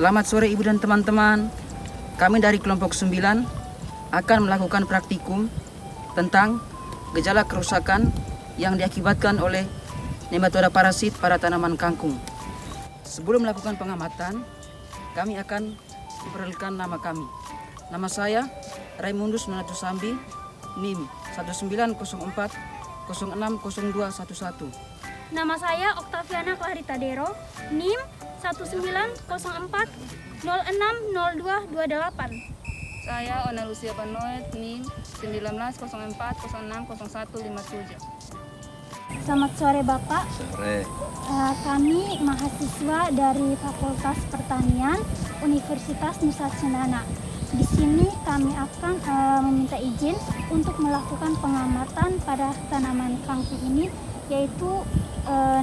Selamat sore Ibu dan teman-teman. Kami dari kelompok 9 akan melakukan praktikum tentang gejala kerusakan yang diakibatkan oleh nematoda parasit pada tanaman kangkung. Sebelum melakukan pengamatan, kami akan memperkenalkan nama kami. Nama saya Raimundus Nonatus Sambi, NIM 1904060211. Nama saya Oktaviana Clarita Dero, NIM 1904060228. Saya Ona Lucia Banoet, NIM 1904060157. Selamat sore Bapak. Sore. Kami mahasiswa dari Fakultas Pertanian Universitas Nusa Cendana. Di sini kami akan meminta izin untuk melakukan pengamatan pada tanaman kangkung ini, yaitu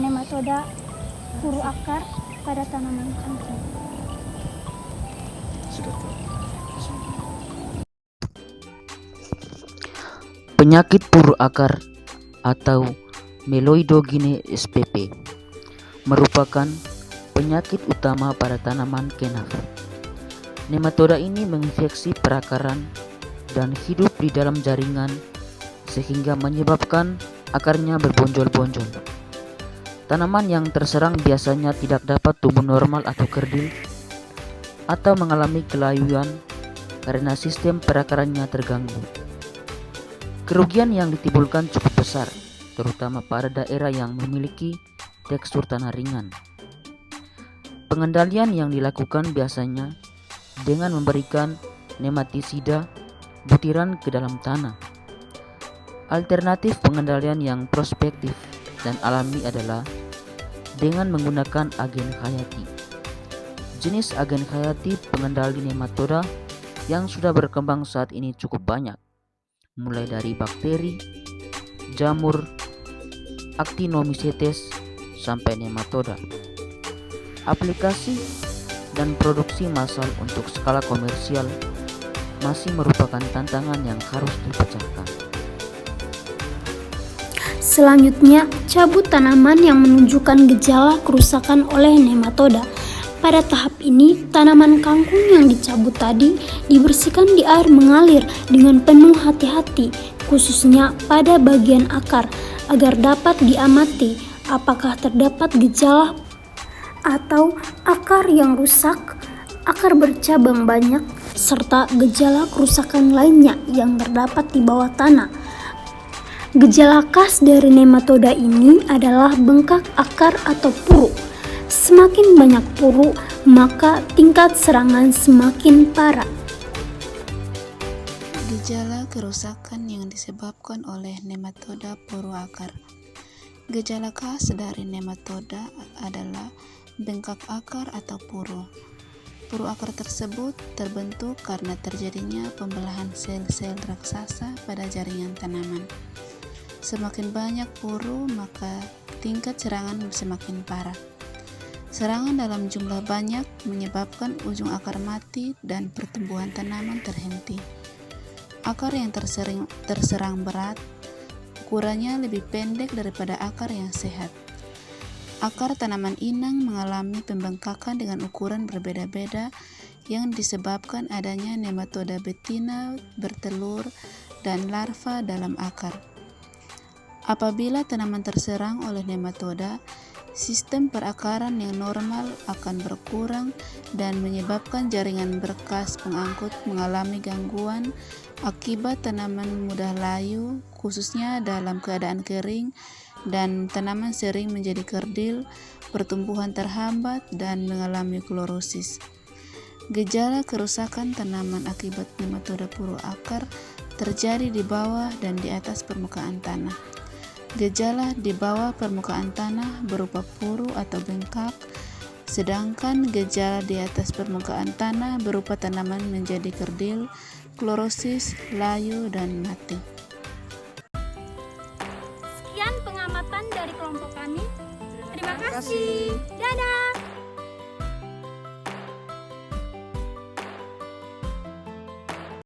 nematoda puru akar pada tanaman kangkung. Sudah tahu. Penyakit puru akar atau Meloidogene spp merupakan penyakit utama pada tanaman kenaf. Nematoda ini menginfeksi perakaran dan hidup di dalam jaringan sehingga menyebabkan akarnya berbonjol-bonjol. Tanaman yang terserang biasanya tidak dapat tumbuh normal atau kerdil atau mengalami kelayuan karena sistem perakarannya terganggu. Kerugian yang ditimbulkan cukup besar, terutama pada daerah yang memiliki tekstur tanah ringan. Pengendalian yang dilakukan biasanya dengan memberikan nematisida butiran ke dalam tanah. Alternatif pengendalian yang prospektif dan alami adalah dengan menggunakan agen hayati. Jenis agen hayati pengendali nematoda yang sudah berkembang saat ini cukup banyak, mulai dari bakteri, jamur, Actinomycetes, sampai nematoda. Aplikasi dan produksi massal untuk skala komersial masih merupakan tantangan yang harus dipecahkan. Selanjutnya, cabut tanaman yang menunjukkan gejala kerusakan oleh nematoda. Pada tahap ini, tanaman kangkung yang dicabut tadi dibersihkan di air mengalir dengan penuh hati-hati, khususnya pada bagian akar, agar dapat diamati apakah terdapat gejala atau akar yang rusak, akar bercabang banyak, serta gejala kerusakan lainnya yang terdapat di bawah tanah. Gejala khas dari nematoda ini adalah bengkak akar atau puru. Semakin banyak puru, maka tingkat serangan semakin parah. Gejala kerusakan yang disebabkan oleh nematoda puru akar. Gejala khas dari nematoda adalah bengkak akar atau puru. Puru akar tersebut terbentuk karena terjadinya pembelahan sel-sel raksasa pada jaringan tanaman. Semakin banyak puru, maka tingkat serangan semakin parah. Serangan dalam jumlah banyak menyebabkan ujung akar mati dan pertumbuhan tanaman terhenti. Akar yang terserang berat, ukurannya lebih pendek daripada akar yang sehat. Akar tanaman inang mengalami pembengkakan dengan ukuran berbeda-beda yang disebabkan adanya nematoda betina bertelur dan larva dalam akar. Apabila tanaman terserang oleh nematoda, sistem perakaran yang normal akan berkurang dan menyebabkan jaringan berkas pengangkut mengalami gangguan akibat tanaman mudah layu, khususnya dalam keadaan kering, dan tanaman sering menjadi kerdil, pertumbuhan terhambat, dan mengalami klorosis. Gejala kerusakan tanaman akibat nematoda puru akar terjadi di bawah dan di atas permukaan tanah. Gejala di bawah permukaan tanah berupa puru atau bengkak, sedangkan gejala di atas permukaan tanah berupa tanaman menjadi kerdil, klorosis, layu, dan mati. Sekian pengamatan dari kelompok kami. Terima kasih. Dadah.